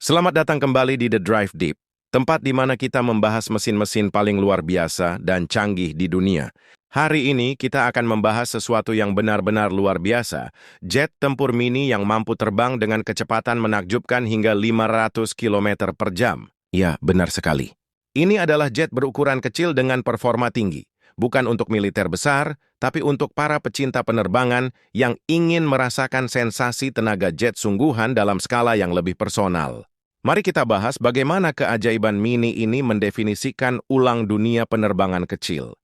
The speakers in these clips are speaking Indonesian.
Selamat datang kembali di The Drive Deep, tempat di mana kita membahas mesin-mesin paling luar biasa dan canggih di dunia. Hari ini kita akan membahas sesuatu yang benar-benar luar biasa, jet tempur mini yang mampu terbang dengan kecepatan menakjubkan hingga 500 km per jam. Ya, benar sekali. Ini adalah jet berukuran kecil dengan performa tinggi. Bukan untuk militer besar, tapi untuk para pecinta penerbangan yang ingin merasakan sensasi tenaga jet sungguhan dalam skala yang lebih personal. Mari kita bahas bagaimana keajaiban mini ini mendefinisikan ulang dunia penerbangan kecil.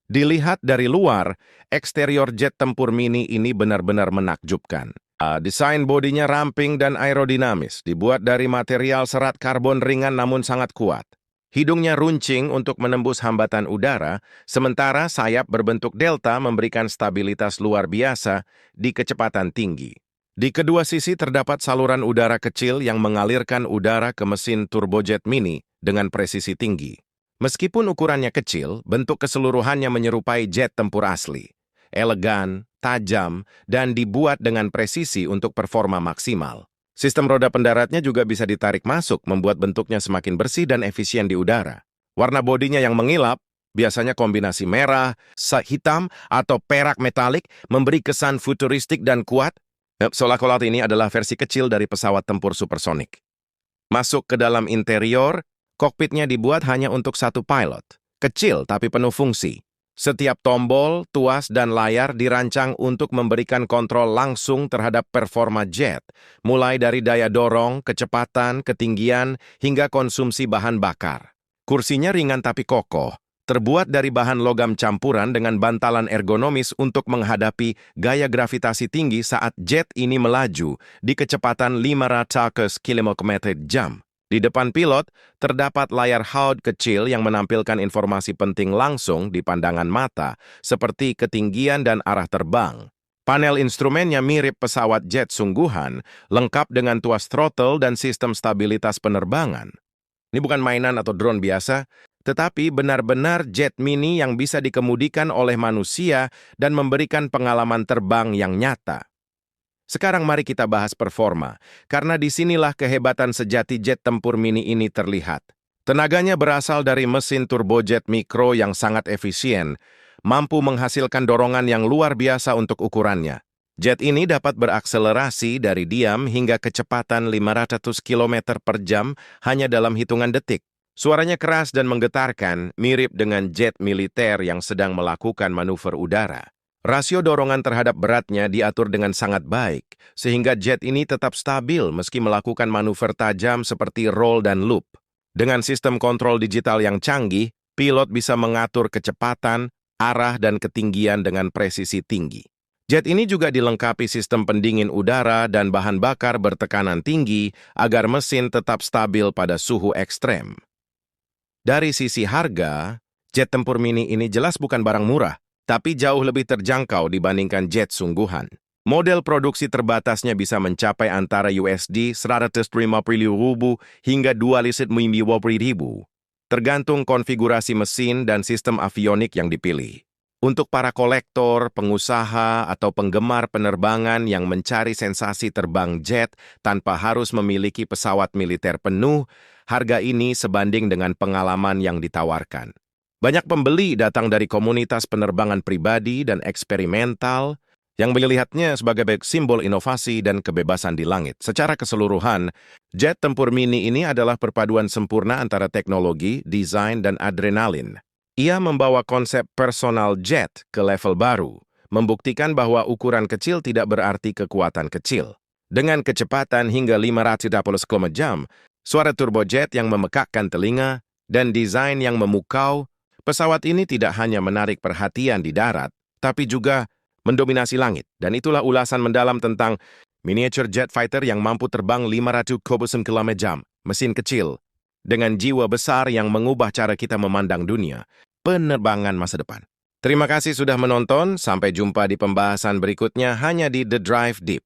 Dilihat dari luar, eksterior jet tempur mini ini benar-benar menakjubkan. Desain bodinya ramping dan aerodinamis, dibuat dari material serat karbon ringan namun sangat kuat. Hidungnya runcing untuk menembus hambatan udara, sementara sayap berbentuk delta memberikan stabilitas luar biasa di kecepatan tinggi. Di kedua sisi terdapat saluran udara kecil yang mengalirkan udara ke mesin turbojet mini dengan presisi tinggi. Meskipun ukurannya kecil, bentuk keseluruhannya menyerupai jet tempur asli. Elegan, tajam, dan dibuat dengan presisi untuk performa maksimal. Sistem roda pendaratnya juga bisa ditarik masuk, membuat bentuknya semakin bersih dan efisien di udara. Warna bodinya yang mengilap, biasanya kombinasi merah, hitam, atau perak metalik, memberi kesan futuristik dan kuat. Seolah-olah ini adalah versi kecil dari pesawat tempur supersonik. Masuk ke dalam interior, kokpitnya dibuat hanya untuk satu pilot. Kecil tapi penuh fungsi. Setiap tombol, tuas, dan layar dirancang untuk memberikan kontrol langsung terhadap performa jet, mulai dari daya dorong, kecepatan, ketinggian, hingga konsumsi bahan bakar. Kursinya ringan tapi kokoh, terbuat dari bahan logam campuran dengan bantalan ergonomis untuk menghadapi gaya gravitasi tinggi saat jet ini melaju di kecepatan 500 km/jam. Di depan pilot, terdapat layar HUD kecil yang menampilkan informasi penting langsung di pandangan mata, seperti ketinggian dan arah terbang. Panel instrumennya mirip pesawat jet sungguhan, lengkap dengan tuas throttle dan sistem stabilitas penerbangan. Ini bukan mainan atau drone biasa, tetapi benar-benar jet mini yang bisa dikemudikan oleh manusia dan memberikan pengalaman terbang yang nyata. Sekarang mari kita bahas performa, karena disinilah kehebatan sejati jet tempur mini ini terlihat. Tenaganya berasal dari mesin turbojet mikro yang sangat efisien, mampu menghasilkan dorongan yang luar biasa untuk ukurannya. Jet ini dapat berakselerasi dari diam hingga kecepatan 500 km per jam hanya dalam hitungan detik. Suaranya keras dan menggetarkan, mirip dengan jet militer yang sedang melakukan manuver udara. Rasio dorongan terhadap beratnya diatur dengan sangat baik, sehingga jet ini tetap stabil meski melakukan manuver tajam seperti roll dan loop. Dengan sistem kontrol digital yang canggih, pilot bisa mengatur kecepatan, arah, dan ketinggian dengan presisi tinggi. Jet ini juga dilengkapi sistem pendingin udara dan bahan bakar bertekanan tinggi agar mesin tetap stabil pada suhu ekstrem. Dari sisi harga, jet tempur mini ini jelas bukan barang murah, tapi jauh lebih terjangkau dibandingkan jet sungguhan. Model produksi terbatasnya bisa mencapai antara USD 150.000 hingga 250.000, tergantung konfigurasi mesin dan sistem avionik yang dipilih. Untuk para kolektor, pengusaha, atau penggemar penerbangan yang mencari sensasi terbang jet tanpa harus memiliki pesawat militer penuh, harga ini sebanding dengan pengalaman yang ditawarkan. Banyak pembeli datang dari komunitas penerbangan pribadi dan eksperimental yang melihatnya sebagai simbol inovasi dan kebebasan di langit. Secara keseluruhan, jet tempur mini ini adalah perpaduan sempurna antara teknologi, desain, dan adrenalin. Ia membawa konsep personal jet ke level baru, membuktikan bahwa ukuran kecil tidak berarti kekuatan kecil. Dengan kecepatan hingga 530 km/jam, suara turbojet yang memekakkan telinga, dan desain yang memukau, pesawat ini tidak hanya menarik perhatian di darat, tapi juga mendominasi langit. Dan itulah ulasan mendalam tentang miniature jet fighter yang mampu terbang 500 km/jam, mesin kecil, dengan jiwa besar yang mengubah cara kita memandang dunia, penerbangan masa depan. Terima kasih sudah menonton, sampai jumpa di pembahasan berikutnya hanya di The Drive Deep.